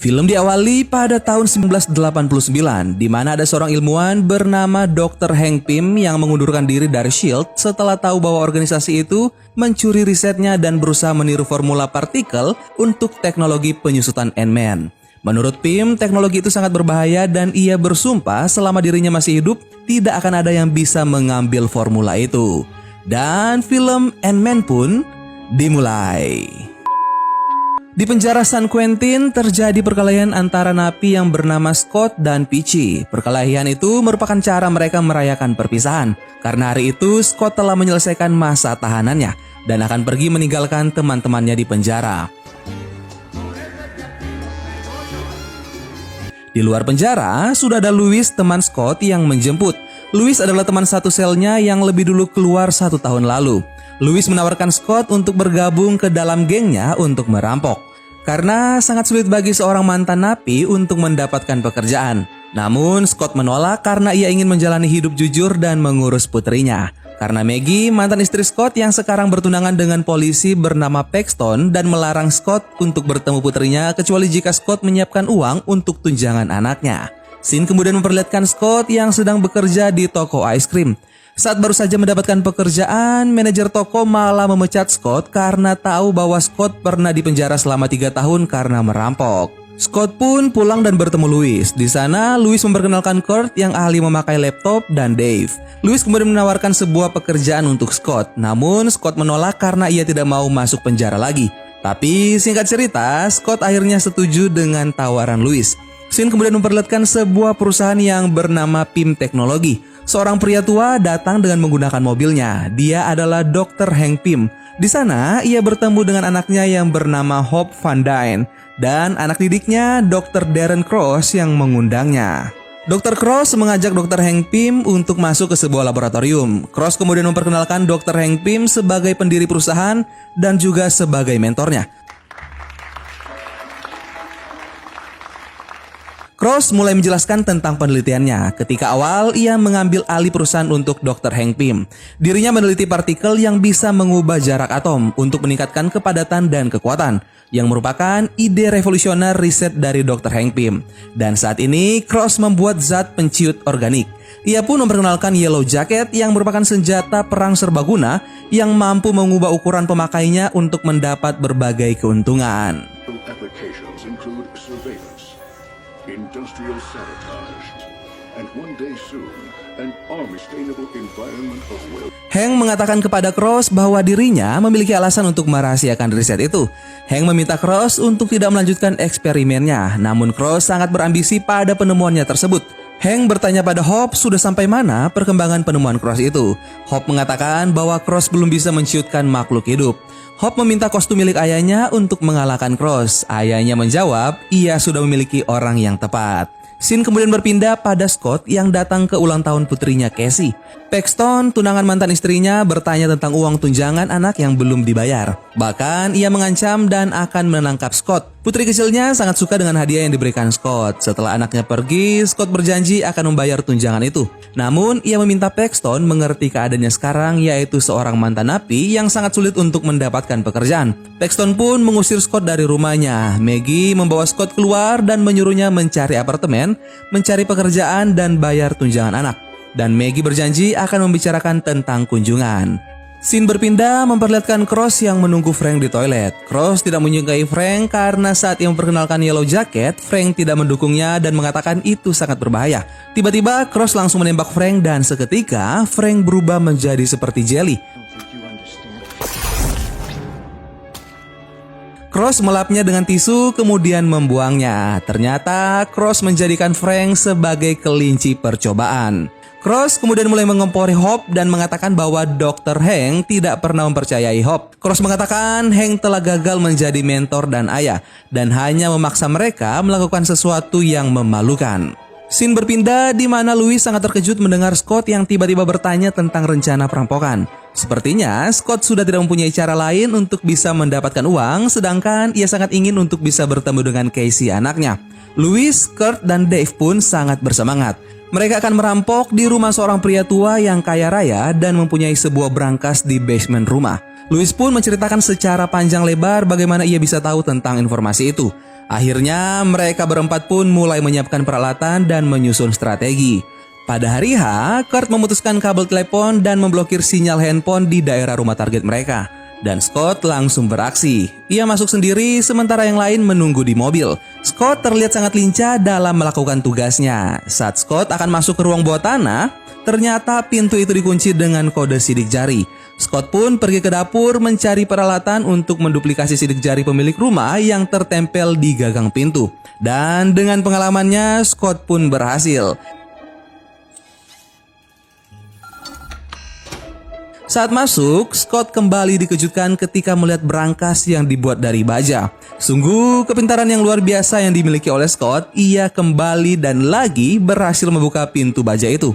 Film diawali pada tahun 1989, di mana ada seorang ilmuwan bernama Dr. Hank Pym yang mengundurkan diri dari SHIELD setelah tahu bahwa organisasi itu mencuri risetnya dan berusaha meniru formula partikel untuk teknologi penyusutan Ant-Man. Menurut Pym, teknologi itu sangat berbahaya dan ia bersumpah selama dirinya masih hidup tidak akan ada yang bisa mengambil formula itu. Dan film Ant-Man pun dimulai. Di penjara San Quentin terjadi perkelahian antara napi yang bernama Scott dan Peachy. Perkelahian itu merupakan cara mereka merayakan perpisahan. Karena hari itu Scott telah menyelesaikan masa tahanannya dan akan pergi meninggalkan teman-temannya di penjara. Di luar penjara sudah ada Louis, teman Scott yang menjemput. Louis adalah teman satu selnya yang lebih dulu keluar 1 tahun lalu. Louis menawarkan Scott untuk bergabung ke dalam gengnya untuk merampok. Karena sangat sulit bagi seorang mantan napi untuk mendapatkan pekerjaan. Namun Scott menolak karena ia ingin menjalani hidup jujur dan mengurus putrinya. Karena Maggie, mantan istri Scott yang sekarang bertunangan dengan polisi bernama Paxton dan melarang Scott untuk bertemu putrinya kecuali jika Scott menyiapkan uang untuk tunjangan anaknya. Scene kemudian memperlihatkan Scott yang sedang bekerja di toko ice cream. Saat baru saja mendapatkan pekerjaan, manajer toko malah memecat Scott karena tahu bahwa Scott pernah dipenjara selama 3 tahun karena merampok. Scott pun pulang dan bertemu Louis. Di sana, Louis memperkenalkan Kurt yang ahli memakai laptop dan Dave. Louis kemudian menawarkan sebuah pekerjaan untuk Scott. Namun, Scott menolak karena ia tidak mau masuk penjara lagi. Tapi, singkat cerita, Scott akhirnya setuju dengan tawaran Louis. Scene kemudian memperlihatkan sebuah perusahaan yang bernama Pym Teknologi. Seorang pria tua datang dengan menggunakan mobilnya. Dia adalah Dr. Hank Pym. Di sana, ia bertemu dengan anaknya yang bernama Hope Van Dyne dan anak didiknya Dr. Darren Cross yang mengundangnya. Dr. Cross mengajak Dr. Hank Pym untuk masuk ke sebuah laboratorium. Cross kemudian memperkenalkan Dr. Hank Pym sebagai pendiri perusahaan dan juga sebagai mentornya. Cross mulai menjelaskan tentang penelitiannya. Ketika awal, ia mengambil alih perusahaan untuk Dr. Hank Pym. Dirinya meneliti partikel yang bisa mengubah jarak atom untuk meningkatkan kepadatan dan kekuatan, yang merupakan ide revolusioner riset dari Dr. Hank Pym. Dan saat ini, Cross membuat zat penciut organik. Ia pun memperkenalkan Yellow Jacket yang merupakan senjata perang serbaguna yang mampu mengubah ukuran pemakainya untuk mendapat berbagai keuntungan. Industrial sabotage, and one day soon, an unsustainable environment of wealth. Hank mengatakan kepada Cross bahwa dirinya memiliki alasan untuk merahasiakan riset itu. Hank meminta Cross untuk tidak melanjutkan eksperimennya, namun Cross sangat berambisi pada penemuannya tersebut. Hank bertanya pada Hope sudah sampai mana perkembangan penemuan Cross itu. Hope mengatakan bahwa Cross belum bisa menciutkan makhluk hidup. Hope meminta kostum milik ayahnya untuk mengalahkan Cross. Ayahnya menjawab, ia sudah memiliki orang yang tepat. Scene kemudian berpindah pada Scott yang datang ke ulang tahun putrinya Cassie. Paxton, tunangan mantan istrinya, bertanya tentang uang tunjangan anak yang belum dibayar. Bahkan ia mengancam dan akan menangkap Scott. Putri kecilnya sangat suka dengan hadiah yang diberikan Scott. Setelah anaknya pergi, Scott berjanji akan membayar tunjangan itu. Namun, ia meminta Paxton mengerti keadaannya sekarang, yaitu seorang mantan napi yang sangat sulit untuk mendapatkan pekerjaan. Paxton pun mengusir Scott dari rumahnya. Maggie membawa Scott keluar dan menyuruhnya mencari apartemen, mencari pekerjaan, dan bayar tunjangan anak. Dan Maggie berjanji akan membicarakan tentang kunjungan. Scene berpindah memperlihatkan Cross yang menunggu Frank di toilet. Cross tidak menyukai Frank karena saat ia memperkenalkan Yellow Jacket, Frank tidak mendukungnya dan mengatakan itu sangat berbahaya. Tiba-tiba Cross langsung menembak Frank dan seketika Frank berubah menjadi seperti jelly. Cross melapnya dengan tisu kemudian membuangnya. Ternyata Cross menjadikan Frank sebagai kelinci percobaan. Cross kemudian mulai mengempori Hope dan mengatakan bahwa Dr. Hank tidak pernah mempercayai Hope. Cross mengatakan Hank telah gagal menjadi mentor dan ayah dan hanya memaksa mereka melakukan sesuatu yang memalukan. Scene berpindah di mana Louis sangat terkejut mendengar Scott yang tiba-tiba bertanya tentang rencana perampokan. Sepertinya Scott sudah tidak mempunyai cara lain untuk bisa mendapatkan uang, sedangkan ia sangat ingin untuk bisa bertemu dengan Casey anaknya. Louis, Kurt, dan Dave pun sangat bersemangat. Mereka akan merampok di rumah seorang pria tua yang kaya raya dan mempunyai sebuah brankas di basement rumah. Louis pun menceritakan secara panjang lebar bagaimana ia bisa tahu tentang informasi itu. Akhirnya mereka berempat pun mulai menyiapkan peralatan dan menyusun strategi. Pada hari H, Kurt memutuskan kabel telepon dan memblokir sinyal handphone di daerah rumah target mereka. Dan Scott langsung beraksi. Ia masuk sendiri sementara yang lain menunggu di mobil. Scott terlihat sangat lincah dalam melakukan tugasnya. Saat Scott akan masuk ke ruang bawah tanah, ternyata pintu itu dikunci dengan kode sidik jari. Scott pun pergi ke dapur mencari peralatan untuk menduplikasi sidik jari pemilik rumah yang tertempel di gagang pintu. Dan dengan pengalamannya, Scott pun berhasil. Saat masuk, Scott kembali dikejutkan ketika melihat berangkas yang dibuat dari baja. Sungguh kepintaran yang luar biasa yang dimiliki oleh Scott. Ia kembali dan lagi berhasil membuka pintu baja itu.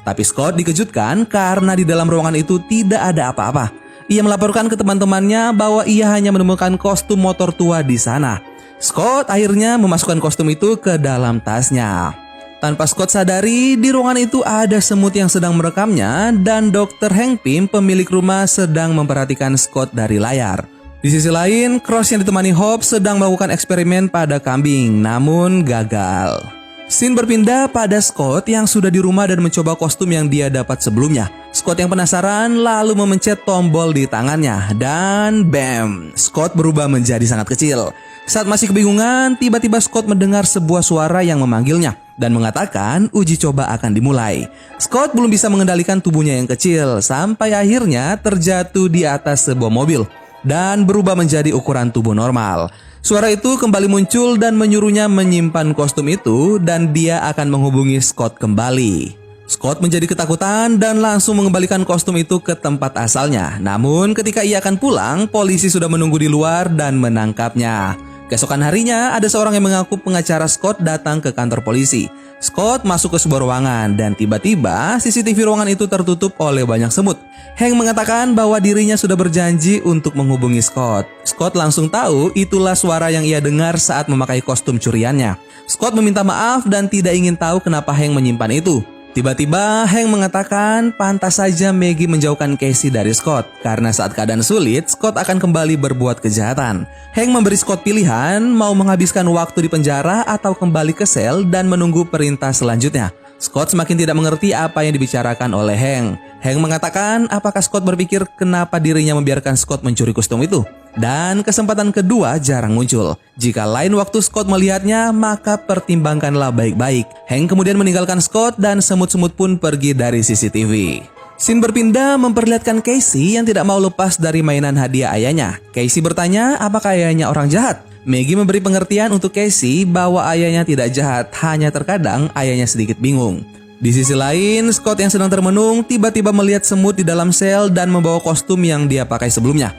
Tapi Scott dikejutkan karena di dalam ruangan itu tidak ada apa-apa. Ia melaporkan ke teman-temannya bahwa ia hanya menemukan kostum motor tua di sana. Scott akhirnya memasukkan kostum itu ke dalam tasnya. Tanpa Scott sadari, di ruangan itu ada semut yang sedang merekamnya dan Dr. Hank Pym, pemilik rumah, sedang memperhatikan Scott dari layar. Di sisi lain, Cross yang ditemani Hope sedang melakukan eksperimen pada kambing, namun gagal. Scene berpindah pada Scott yang sudah di rumah dan mencoba kostum yang dia dapat sebelumnya. Scott yang penasaran lalu memencet tombol di tangannya dan bam, Scott berubah menjadi sangat kecil. Saat masih kebingungan, tiba-tiba Scott mendengar sebuah suara yang memanggilnya dan mengatakan uji coba akan dimulai. Scott belum bisa mengendalikan tubuhnya yang kecil sampai akhirnya terjatuh di atas sebuah mobil dan berubah menjadi ukuran tubuh normal. Suara itu kembali muncul dan menyuruhnya menyimpan kostum itu dan dia akan menghubungi Scott kembali. Scott menjadi ketakutan dan langsung mengembalikan kostum itu ke tempat asalnya. Namun ketika ia akan pulang, polisi sudah menunggu di luar dan menangkapnya. Keesokan harinya, ada seorang yang mengaku pengacara Scott datang ke kantor polisi. Scott masuk ke sebuah ruangan dan tiba-tiba CCTV ruangan itu tertutup oleh banyak semut. Hank mengatakan bahwa dirinya sudah berjanji untuk menghubungi Scott. Scott langsung tahu itulah suara yang ia dengar saat memakai kostum curiannya. Scott meminta maaf dan tidak ingin tahu kenapa Hank menyimpan itu. Tiba-tiba Hank mengatakan pantas saja Maggie menjauhkan Casey dari Scott karena saat keadaan sulit Scott akan kembali berbuat kejahatan. Hank memberi Scott pilihan mau menghabiskan waktu di penjara atau kembali ke sel dan menunggu perintah selanjutnya. Scott semakin tidak mengerti apa yang dibicarakan oleh Hank. Hank mengatakan apakah Scott berpikir kenapa dirinya membiarkan Scott mencuri kostum itu. Dan kesempatan kedua jarang muncul. Jika lain waktu Scott melihatnya, maka pertimbangkanlah baik-baik. Hank kemudian meninggalkan Scott dan semut-semut pun pergi dari CCTV. Scene berpindah memperlihatkan Casey yang tidak mau lepas dari mainan hadiah ayahnya. Casey bertanya apakah ayahnya orang jahat. Maggie memberi pengertian untuk Casey bahwa ayahnya tidak jahat, hanya terkadang ayahnya sedikit bingung. Di sisi lain, Scott yang sedang termenung tiba-tiba melihat semut di dalam sel dan membawa kostum yang dia pakai sebelumnya.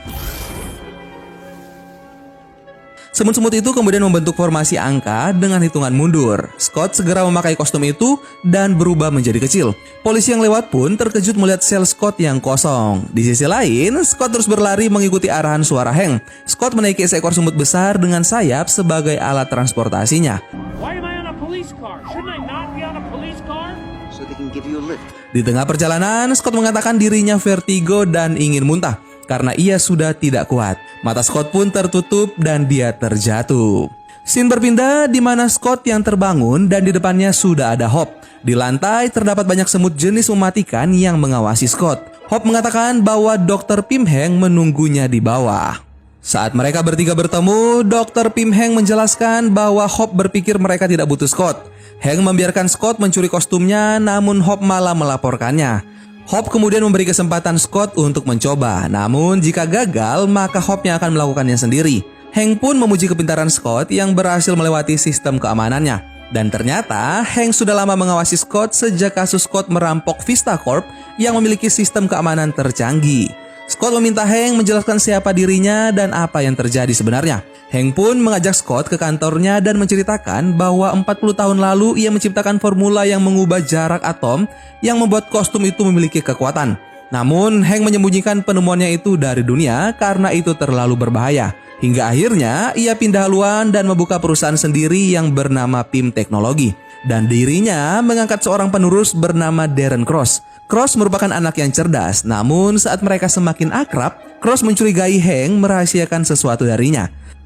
Semut-semut itu kemudian membentuk formasi angka dengan hitungan mundur. Scott segera memakai kostum itu dan berubah menjadi kecil. Polisi yang lewat pun terkejut melihat sel Scott yang kosong. Di sisi lain, Scott terus berlari mengikuti arahan suara Hank. Scott menaiki seekor semut besar dengan sayap sebagai alat transportasinya. Di tengah perjalanan, Scott mengatakan dirinya vertigo dan ingin muntah karena ia sudah tidak kuat. Mata Scott pun tertutup dan dia terjatuh. Scene berpindah di mana Scott yang terbangun dan di depannya sudah ada Hope. Di lantai terdapat banyak semut jenis mematikan yang mengawasi Scott. Hope mengatakan bahwa Dr. Pym Hank menunggunya di bawah. Saat mereka bertiga bertemu, Dr. Pym Hank menjelaskan bahwa Hope berpikir mereka tidak butuh Scott. Hank membiarkan Scott mencuri kostumnya, namun Hope malah melaporkannya. Hope kemudian memberi kesempatan Scott untuk mencoba, namun jika gagal, maka Hope yang akan melakukannya sendiri. Hank pun memuji kepintaran Scott yang berhasil melewati sistem keamanannya. Dan ternyata, Hank sudah lama mengawasi Scott sejak kasus Scott merampok Vista Corp yang memiliki sistem keamanan tercanggih. Scott meminta Hank menjelaskan siapa dirinya dan apa yang terjadi sebenarnya. Hank pun mengajak Scott ke kantornya dan menceritakan bahwa 40 tahun lalu ia menciptakan formula yang mengubah jarak atom yang membuat kostum itu memiliki kekuatan. Namun Hank menyembunyikan penemuannya itu dari dunia karena itu terlalu berbahaya. Hingga akhirnya ia pindah haluan dan membuka perusahaan sendiri yang bernama Pym Teknologi. dan dirinya mengangkat seorang penerus bernama Darren Cross. Cross merupakan anak yang cerdas, namun saat mereka semakin akrab, Cross mencurigai Hank merahasiakan sesuatu darinya.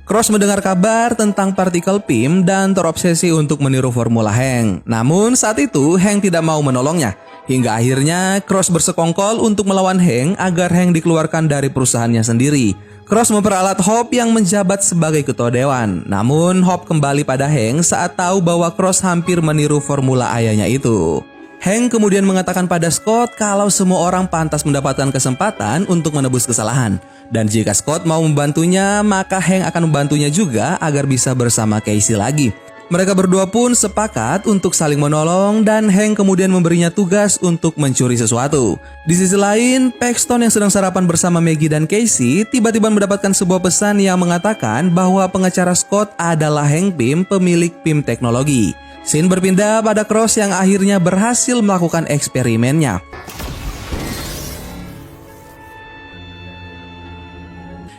Cross mendengar kabar tentang partikel PIM dan terobsesi untuk meniru formula Hank. Namun saat itu Hank tidak mau menolongnya. Hingga akhirnya Cross bersekongkol untuk melawan Hank agar Hank dikeluarkan dari perusahaannya sendiri. Cross memperalat Hope yang menjabat sebagai ketua dewan. Namun Hope kembali pada Hank saat tahu bahwa Cross hampir meniru formula ayahnya itu. Hank kemudian mengatakan pada Scott kalau semua orang pantas mendapatkan kesempatan untuk menebus kesalahan. Dan jika Scott mau membantunya, maka Hank akan membantunya juga agar bisa bersama Casey lagi. Mereka berdua pun sepakat untuk saling menolong dan Hank kemudian memberinya tugas untuk mencuri sesuatu. Di sisi lain, Paxton yang sedang sarapan bersama Maggie dan Casey tiba-tiba mendapatkan sebuah pesan yang mengatakan bahwa pengacara Scott adalah Hank Pym, pemilik PIM teknologi. Scene berpindah pada Cross yang akhirnya berhasil melakukan eksperimennya.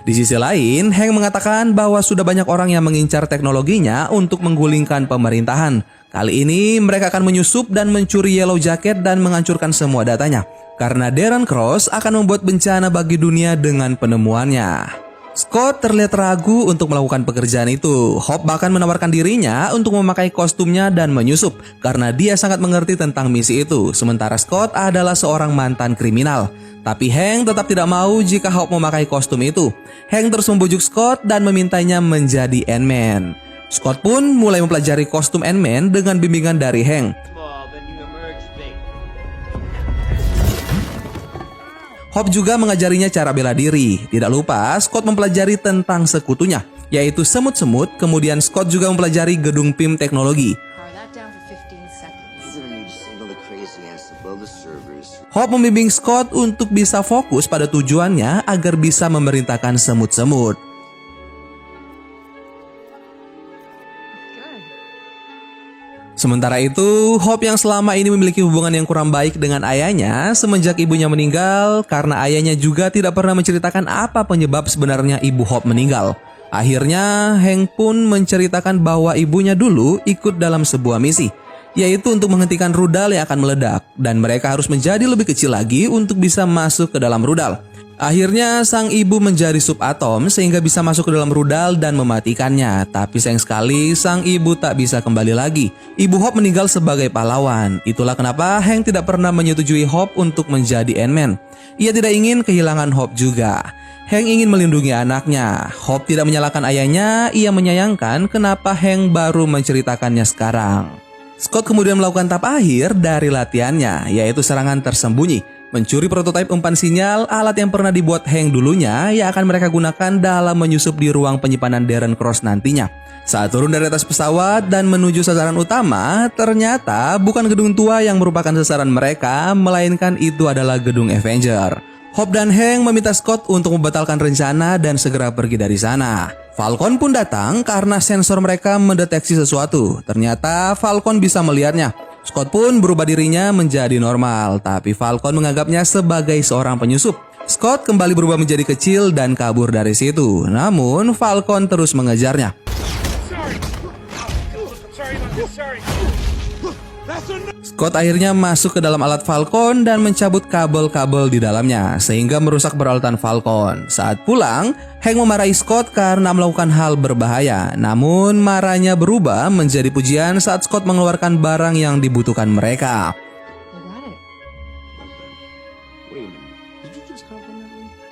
Di sisi lain, Hank mengatakan bahwa sudah banyak orang yang mengincar teknologinya untuk menggulingkan pemerintahan. Kali ini mereka akan menyusup dan mencuri Yellow Jacket dan menghancurkan semua datanya. Karena Darren Cross akan membuat bencana bagi dunia dengan penemuannya. Scott terlihat ragu untuk melakukan pekerjaan itu. Hope bahkan menawarkan dirinya untuk memakai kostumnya dan menyusup karena dia sangat mengerti tentang misi itu. Sementara Scott adalah seorang mantan kriminal. Tapi Hank tetap tidak mau jika Hope memakai kostum itu. Hank terus membujuk Scott dan memintanya menjadi Ant-Man. Scott pun mulai mempelajari kostum Ant-Man dengan bimbingan dari Hank. Hope juga mengajarinya cara bela diri. Tidak lupa, Scott mempelajari tentang sekutunya, yaitu semut-semut. Kemudian Scott juga mempelajari gedung PIM teknologi. Hope membimbing Scott untuk bisa fokus pada tujuannya agar bisa memerintahkan semut-semut. Sementara itu, Hope yang selama ini memiliki hubungan yang kurang baik dengan ayahnya semenjak ibunya meninggal karena ayahnya juga tidak pernah menceritakan apa penyebab sebenarnya ibu Hope meninggal. Akhirnya, Hank pun menceritakan bahwa ibunya dulu ikut dalam sebuah misi, yaitu untuk menghentikan rudal yang akan meledak dan mereka harus menjadi lebih kecil lagi untuk bisa masuk ke dalam rudal. Akhirnya sang ibu menjadi subatom sehingga bisa masuk ke dalam rudal dan mematikannya. Tapi sayang sekali sang ibu tak bisa kembali lagi. Ibu Hope meninggal sebagai pahlawan. Itulah kenapa Hank tidak pernah menyetujui Hope untuk menjadi Ant-Man. Ia tidak ingin kehilangan Hope juga. Hank ingin melindungi anaknya. Hope tidak menyalahkan ayahnya, ia menyayangkan kenapa Hank baru menceritakannya sekarang. Scott kemudian melakukan tahap akhir dari latihannya, yaitu serangan tersembunyi. Mencuri prototipe umpan sinyal, alat yang pernah dibuat Hank dulunya yang akan mereka gunakan dalam menyusup di ruang penyimpanan Darren Cross nantinya. Saat turun dari atas pesawat dan menuju sasaran utama, ternyata bukan gedung tua yang merupakan sasaran mereka, melainkan itu adalah gedung Avenger. Hope dan Hank meminta Scott untuk membatalkan rencana dan segera pergi dari sana. Falcon pun datang karena sensor mereka mendeteksi sesuatu. Ternyata Falcon bisa melihatnya. Scott pun berubah dirinya menjadi normal, tapi Falcon menganggapnya sebagai seorang penyusup. Scott kembali berubah menjadi kecil dan kabur dari situ. Namun Falcon terus mengejarnya. Scott akhirnya masuk ke dalam alat Falcon dan mencabut kabel-kabel di dalamnya sehingga merusak peralatan Falcon. Saat pulang, Hank memarahi Scott karena melakukan hal berbahaya. Namun marahnya berubah menjadi pujian saat Scott mengeluarkan barang yang dibutuhkan mereka.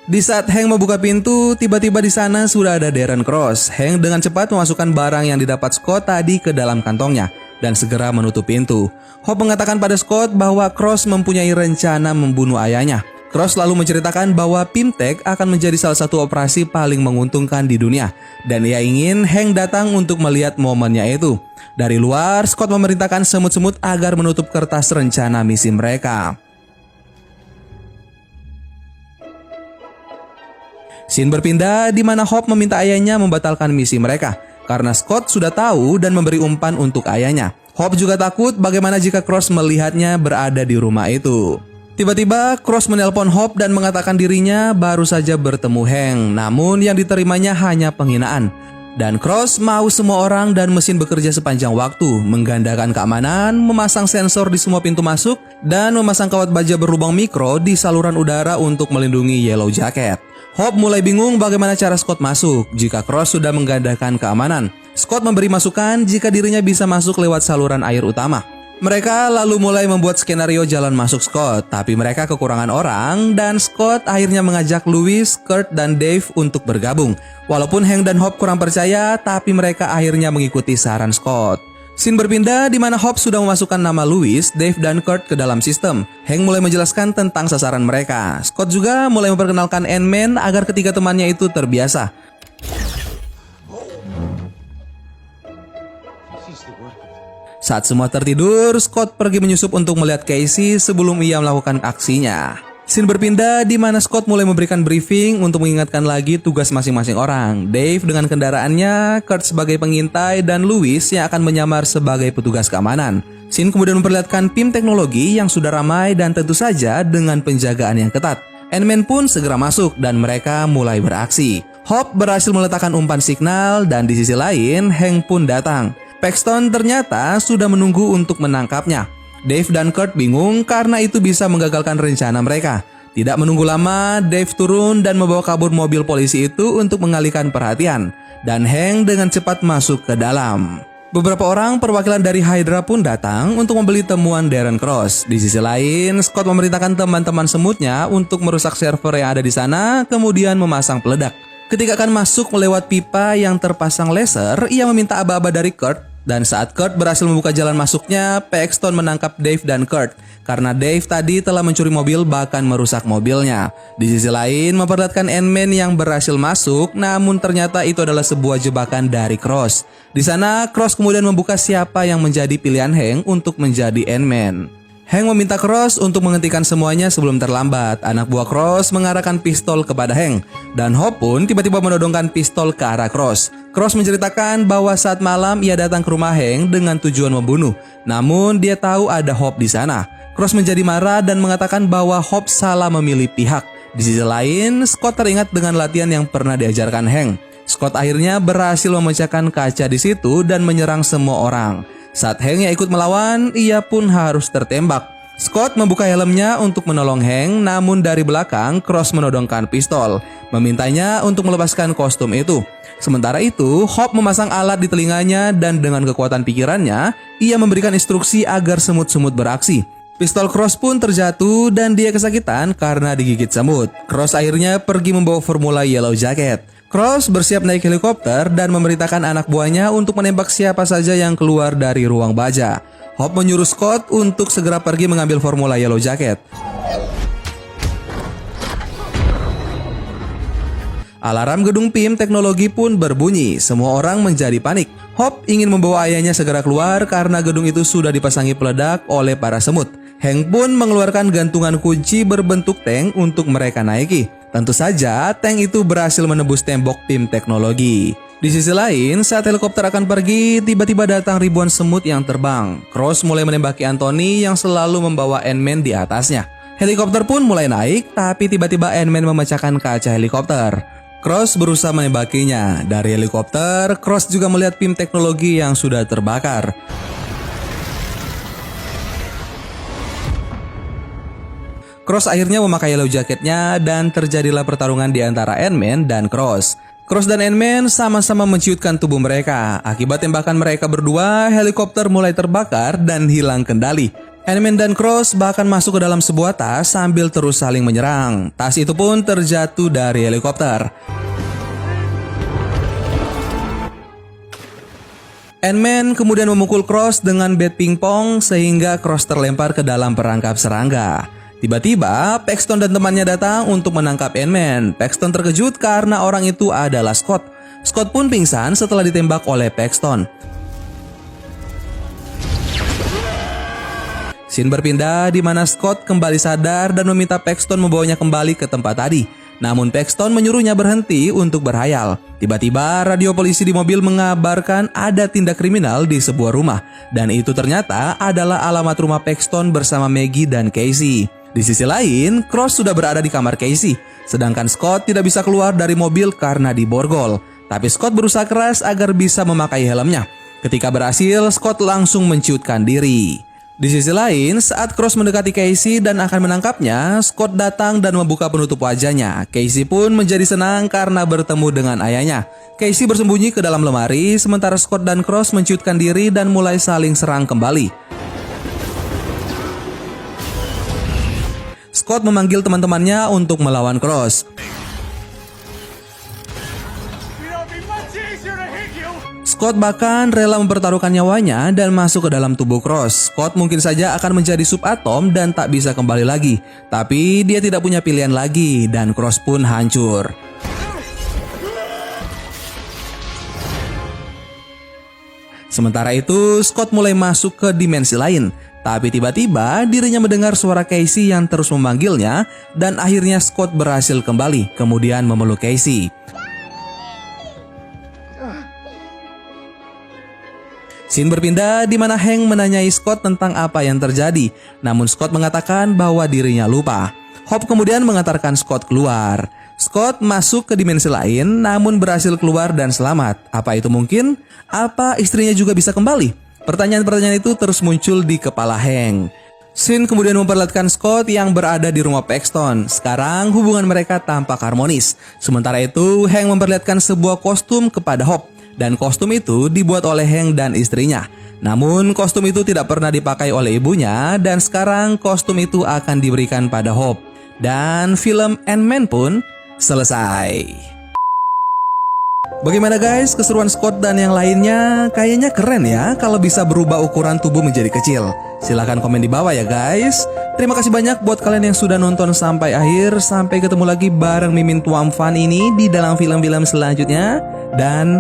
Di saat Hank membuka pintu, tiba-tiba di sana sudah ada Darren Cross. Hank dengan cepat memasukkan barang yang didapat Scott tadi ke dalam kantongnya dan segera menutup pintu. Hope mengatakan pada Scott bahwa Cross mempunyai rencana membunuh ayahnya. Cross lalu menceritakan bahwa PIMTech akan menjadi salah satu operasi paling menguntungkan di dunia dan ia ingin Hank datang untuk melihat momennya itu. Dari luar, Scott memerintahkan semut-semut agar menutup kertas rencana misi mereka. Scene berpindah di mana Hope meminta ayahnya membatalkan misi mereka karena Scott sudah tahu dan memberi umpan untuk ayahnya. Hope juga takut bagaimana jika Cross melihatnya berada di rumah itu. Tiba-tiba Cross menelpon Hope dan mengatakan dirinya baru saja bertemu Hank, namun yang diterimanya hanya penghinaan. Dan Cross mau semua orang dan mesin bekerja sepanjang waktu, menggandakan keamanan, memasang sensor di semua pintu masuk, dan memasang kawat baja berlubang mikro di saluran udara untuk melindungi Yellow Jacket. Hope mulai bingung bagaimana cara Scott masuk jika Cross sudah menggandakan keamanan. Scott memberi masukan jika dirinya bisa masuk lewat saluran air utama. Mereka lalu mulai membuat skenario jalan masuk Scott, tapi mereka kekurangan orang dan Scott akhirnya mengajak Louis, Kurt, dan Dave untuk bergabung. Walaupun Hank dan Hope kurang percaya, tapi mereka akhirnya mengikuti saran Scott. Scene berpindah di mana Hope sudah memasukkan nama Louis, Dave, dan Kurt ke dalam sistem. Hank mulai menjelaskan tentang sasaran mereka. Scott juga mulai memperkenalkan Ant-Man agar ketiga temannya itu terbiasa. Saat semua tertidur, Scott pergi menyusup untuk melihat Casey sebelum ia melakukan aksinya. Scene berpindah di mana Scott mulai memberikan briefing untuk mengingatkan lagi tugas masing-masing orang. Dave dengan kendaraannya, Kurt sebagai pengintai, dan Louis yang akan menyamar sebagai petugas keamanan. Scene kemudian memperlihatkan tim teknologi yang sudah ramai dan tentu saja dengan penjagaan yang ketat. Ant-Man pun segera masuk dan mereka mulai beraksi. Hope berhasil meletakkan umpan signal dan di sisi lain, Hank pun datang. Paxton ternyata sudah menunggu untuk menangkapnya. Dave dan Kurt bingung karena itu bisa menggagalkan rencana mereka. Tidak menunggu lama, Dave turun dan membawa kabur mobil polisi itu untuk mengalihkan perhatian. Dan Hank dengan cepat masuk ke dalam. Beberapa orang perwakilan dari Hydra pun datang untuk membeli temuan Darren Cross. Di sisi lain, Scott memerintahkan teman-teman semutnya untuk merusak server yang ada di sana, kemudian memasang peledak. Ketika akan masuk melewat pipa yang terpasang laser, ia meminta aba-aba dari Kurt. Dan saat Kurt berhasil membuka jalan masuknya, Paxton menangkap Dave dan Kurt. Karena Dave tadi telah mencuri mobil bahkan merusak mobilnya. Di sisi lain, memperlihatkan Ant-Man yang berhasil masuk, namun ternyata itu adalah sebuah jebakan dari Cross. Di sana, Cross kemudian membuka siapa yang menjadi pilihan Hank untuk menjadi Ant-Man. Hank meminta Cross untuk menghentikan semuanya sebelum terlambat. Anak buah Cross mengarahkan pistol kepada Hank. Dan Hope pun tiba-tiba menodongkan pistol ke arah Cross. Cross menceritakan bahwa saat malam ia datang ke rumah Hank dengan tujuan membunuh. Namun dia tahu ada Hope di sana. Cross menjadi marah dan mengatakan bahwa Hope salah memilih pihak. Di sisi lain, Scott teringat dengan latihan yang pernah diajarkan Hank. Scott akhirnya berhasil memecahkan kaca di situ dan menyerang semua orang. Saat Hank yang ikut melawan, ia pun harus tertembak. Scott membuka helmnya untuk menolong Hank, namun dari belakang Cross menodongkan pistol, memintanya untuk melepaskan kostum itu. Sementara itu, Hope memasang alat di telinganya dan dengan kekuatan pikirannya, ia memberikan instruksi agar semut-semut beraksi. Pistol Cross pun terjatuh dan dia kesakitan karena digigit semut. Cross akhirnya pergi membawa formula Yellow Jacket. Cross bersiap naik helikopter dan memerintahkan anak buahnya untuk menembak siapa saja yang keluar dari ruang baja. Hope menyuruh Scott untuk segera pergi mengambil formula Yellow Jacket. Alarm gedung PIM teknologi pun berbunyi, semua orang menjadi panik. Hope ingin membawa ayahnya segera keluar karena gedung itu sudah dipasangi peledak oleh para semut. Hank pun mengeluarkan gantungan kunci berbentuk tank untuk mereka naiki. Tentu saja, tank itu berhasil menembus tembok PIM teknologi. Di sisi lain, saat helikopter akan pergi, tiba-tiba datang ribuan semut yang terbang. Cross mulai menembaki Anthony yang selalu membawa Ant-Man di atasnya. Helikopter pun mulai naik, tapi tiba-tiba Ant-Man memecahkan kaca helikopter. Cross berusaha menembakinya. Dari helikopter, Cross juga melihat PIM teknologi yang sudah terbakar. Cross akhirnya memakai Yellow Jacketnya dan terjadilah pertarungan di antara Ant-Man dan Cross. Cross dan Ant-Man sama-sama menciutkan tubuh mereka. Akibat tembakan mereka berdua, helikopter mulai terbakar dan hilang kendali. Ant-Man dan Cross bahkan masuk ke dalam sebuah tas sambil terus saling menyerang. Tas itu pun terjatuh dari helikopter. Ant-Man kemudian memukul Cross dengan bat pingpong sehingga Cross terlempar ke dalam perangkap serangga. Tiba-tiba, Paxton dan temannya datang untuk menangkap Ant-Man. Paxton terkejut karena orang itu adalah Scott. Scott pun pingsan setelah ditembak oleh Paxton. Scene berpindah di mana Scott kembali sadar dan meminta Paxton membawanya kembali ke tempat tadi. Namun Paxton menyuruhnya berhenti untuk berhayal. Tiba-tiba radio polisi di mobil mengabarkan ada tindak kriminal di sebuah rumah. Dan itu ternyata adalah alamat rumah Paxton bersama Maggie dan Casey. Di sisi lain, Cross sudah berada di kamar Casey. Sedangkan Scott tidak bisa keluar dari mobil karena diborgol. Tapi Scott berusaha keras agar bisa memakai helmnya. Ketika berhasil, Scott langsung menciutkan diri. Di sisi lain, saat Cross mendekati Casey dan akan menangkapnya, Scott datang dan membuka penutup wajahnya. Casey pun menjadi senang karena bertemu dengan ayahnya. Casey bersembunyi ke dalam lemari, sementara Scott dan Cross menciutkan diri dan mulai saling serang kembali. Scott memanggil teman-temannya untuk melawan Cross. Scott bahkan rela mempertaruhkan nyawanya dan masuk ke dalam tubuh Cross. Scott mungkin saja akan menjadi subatom dan tak bisa kembali lagi. Tapi dia tidak punya pilihan lagi dan Cross pun hancur. Sementara itu, Scott mulai masuk ke dimensi lain. Tapi tiba-tiba dirinya mendengar suara Casey yang terus memanggilnya dan akhirnya Scott berhasil kembali, kemudian memeluk Casey. Scene berpindah di mana Hank menanyai Scott tentang apa yang terjadi, namun Scott mengatakan bahwa dirinya lupa. Hope kemudian mengantarkan Scott keluar. Scott masuk ke dimensi lain namun berhasil keluar dan selamat. Apa itu mungkin? Apa istrinya juga bisa kembali? Pertanyaan-pertanyaan itu terus muncul di kepala Hank. Scene kemudian memperlihatkan Scott yang berada di rumah Paxton. Sekarang hubungan mereka tampak harmonis. Sementara itu Hank memperlihatkan sebuah kostum kepada Hope. Dan kostum itu dibuat oleh Hank dan istrinya. Namun kostum itu tidak pernah dipakai oleh ibunya dan sekarang kostum itu akan diberikan pada Hope. Dan film Ant-Man pun selesai. Bagaimana guys keseruan Scott dan yang lainnya? Kayaknya keren ya kalau bisa berubah ukuran tubuh menjadi kecil. Silahkan komen di bawah ya guys. Terima kasih banyak buat kalian yang sudah nonton sampai akhir. Sampai ketemu lagi bareng Mimin Tuam Fun ini di dalam film-film selanjutnya. Dan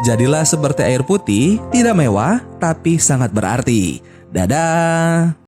jadilah seperti air putih, tidak mewah, tapi sangat berarti. Dadah!